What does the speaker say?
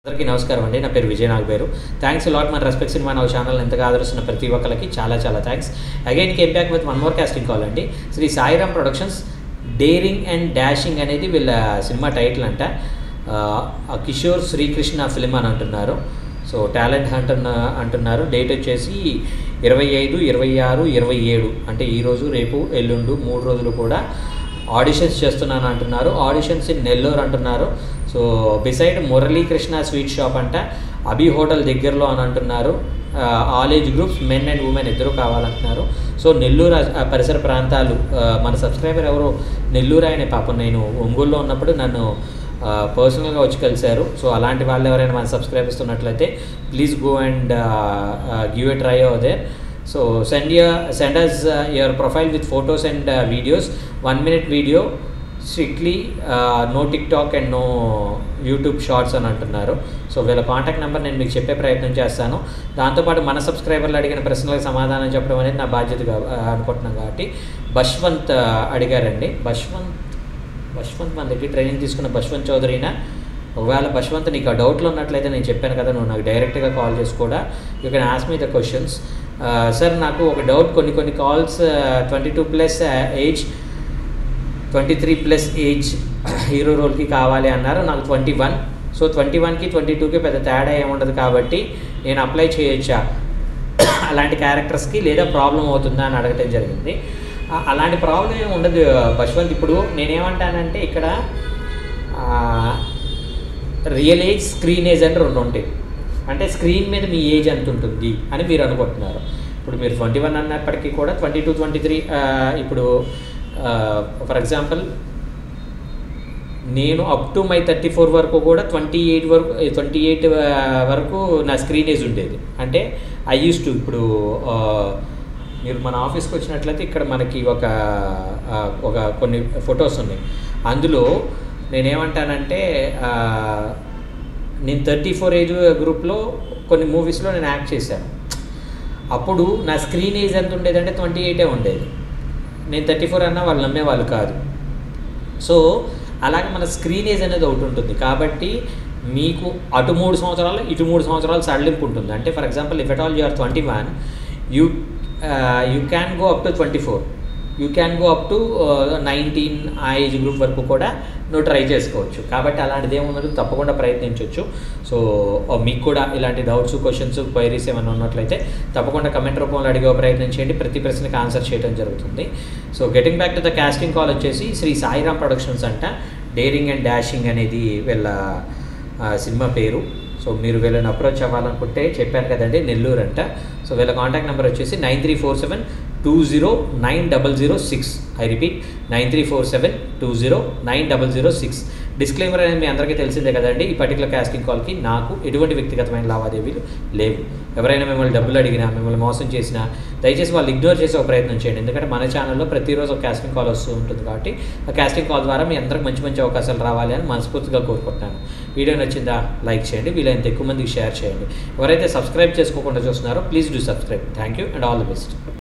అందరికీ నమస్కారం అండి. నా పేరు విజయ్ నాగబేరు. థ్యాంక్స్ లాట్ మన రెస్పెక్ట్ సినిమా నా ఛానల్ ఎంతగా ఆదరిస్తున్న ప్రతి ఒక్కరికి చాలా thanks. Again came back with one more casting call అండి. Sri Sairam productions daring and dashing అనేది వీళ్ళ సినిమా టైటిల్ అంట. కిషోర్ శ్రీకృష్ణ ఫిలిం అని అంటున్నారు. సో టాలెంట్ హంట్ అంటున్నారు. డేట్ వచ్చేసి 25, 26, 27 అంటే ఈరోజు రేపు ఎల్లుండు 3 రోజులు కూడా ఆడిషన్స్ చేస్తున్నాను అంటున్నారు. ఆడిషన్స్ ఇన్ నెల్లూరు అంటున్నారు. So beside Muralikrishna sweet shop అంట, అభి హోటల్ దగ్గరలో అని అంటున్నారు. All age groups men and women ఇద్దరు కావాలంటున్నారు. సో నెల్లూరు పరిసర ప్రాంతాలు మన సబ్స్క్రైబర్ ఎవరో నెల్లూరు ఆయన పాపం నేను ఒంగోలులో ఉన్నప్పుడు నన్ను పర్సనల్గా వచ్చి కలిశారు. సో అలాంటి వాళ్ళు ఎవరైనా మన సబ్స్క్రైబర్స్ ఉన్నట్లయితే please go and give a try over there. So send us your profile with photos and videos. 1 minute video strictly, no TikTok and no YouTube shorts అని అంటున్నారు. సో వీళ్ళ కాంటాక్ట్ నెంబర్ నేను మీకు చెప్పే ప్రయత్నం చేస్తాను. దాంతోపాటు మన సబ్స్క్రైబర్లు అడిగిన ప్రశ్నలకు సమాధానం చెప్పడం అనేది నా బాధ్యతగా అనుకుంటున్నాను. కాబట్టి బశ్వంత్ అడిగారండి. బశ్వంత్ మన దగ్గర ట్రైనింగ్ తీసుకున్న బశ్వంత్ చౌదరినా. ఒకవేళ బశ్వంత్ నీకు ఆ డౌట్లు ఉన్నట్లయితే నేను చెప్పాను కదా, నువ్వు నాకు డైరెక్ట్గా కాల్ చేసి కూడా you can ask me the questions. Sir నాకు ఒక డౌట్, కొన్ని కాల్స్ 22+ ఏజ్ 23+ ఏజ్ హీరో రోల్కి కావాలి అన్నారు. నాకు 21. సో 21కి 22కి పెద్ద తేడా ఏముండదు కాబట్టి నేను అప్లై చేయొచ్చా అలాంటి క్యారెక్టర్స్కి, లేదా ప్రాబ్లం అవుతుందా అని అడగటం జరిగింది. అలాంటి ప్రాబ్లం ఏమి ఉండదు బశ్వంత్. ఇప్పుడు నేనేమంటానంటే ఇక్కడ రియల్ ఏజ్, స్క్రీన్ ఏజ్ అంటే 2 ఉంటాయి. అంటే స్క్రీన్ మీద మీ ఏజ్ ఎంత ఉంటుంది అని మీరు అనుకుంటున్నారు. ఇప్పుడు మీరు 21 అన్నప్పటికీ కూడా 22, 23 ఇప్పుడు ఫర్ నేను అప్ టు మై 34 వరకు కూడా 28 వరకు నా స్క్రీన్ ఏజ్ ఉండేది. అంటే ఐ యూస్ టు. ఇప్పుడు మీరు మన ఆఫీస్కి వచ్చినట్లయితే ఇక్కడ మనకి ఒక కొన్ని ఫొటోస్ ఉన్నాయి. అందులో నేనేమంటానంటే నేను 34 ఏజ్ గ్రూప్లో కొన్ని మూవీస్లో నేను యాక్ట్ చేశాను. అప్పుడు నా స్క్రీన్ ఏజ్ ఎంత ఉండేదంటే 28 ఉండేది. నేను 34 అన్నా వాళ్ళు నమ్మేవాళ్ళు కాదు. సో అలాగే మన స్క్రీన్ ఏజ్ అనేది ఒకటి ఉంటుంది. కాబట్టి మీకు అటు 3 సంవత్సరాలు ఇటు 3 సంవత్సరాలు సడలింపు ఉంటుంది. అంటే for example if at all you are 21, you can go up to 24, you can go up to 19 ఆ ఏజ్ గ్రూప్ వరకు కూడా నువ్వు ట్రై చేసుకోవచ్చు. కాబట్టి అలాంటిది ఏమున్నది తప్పకుండా ప్రయత్నించవచ్చు. సో మీకు కూడా ఇలాంటి డౌట్స్, క్వశ్చన్స్, క్వైరీస్ ఏమైనా ఉన్నట్లయితే తప్పకుండా కమెంట్ రూపంలో అడిగే ప్రయత్నం చేయండి. ప్రతి ప్రశ్నకి ఆన్సర్ చేయడం జరుగుతుంది. So getting back to the casting call వచ్చేసి శ్రీ సాయిరామ్ ప్రొడక్షన్స్ అంట. డేరింగ్ అండ్ డాషింగ్ అనేది వీళ్ళ సినిమా పేరు. సో మీరు వీళ్ళని అప్రోచ్ అవ్వాలనుకుంటే చెప్పాను కదండి, నెల్లూరు అంట. సో వీళ్ళ కాంటాక్ట్ నెంబర్ వచ్చేసి 9347209006. I repeat 9347209006. డిస్క్లైమర్ అనేది మీ అందరికీ తెలిసిందే కదండి. ఈ పర్టికులర్ కాస్టింగ్ కాల్కి నాకు ఎటువంటి వ్యక్తిగతమైన లావాదేవీలు లేవు. ఎవరైనా మిమ్మల్ని డబ్బులు అడిగినా, మిమ్మల్ని మోసం చేసినా దయచేసి వాళ్ళు ఇగ్నోర్ చేసే ఒక ప్రయత్నం చేయండి. ఎందుకంటే మన ఛానల్లో ప్రతిరోజు ఒక కాస్టింగ్ కాల్ వస్తూ ఉంటుంది. కాబట్టి ఆ కాస్టింగ్ కాల్ ద్వారా మీ అందరికి మంచి అవకాశాలు రావాలి అని మనస్ఫూర్తిగా కోరుకుంటున్నాను. వీడియో నచ్చిందా లైక్ చేయండి, వీలైనంత ఎక్కువ మందికి షేర్ చేయండి. ఎవరైతే సబ్స్క్రైబ్ చేసుకోకుండా చూస్తున్నారో please do subscribe. Thank you and all the best.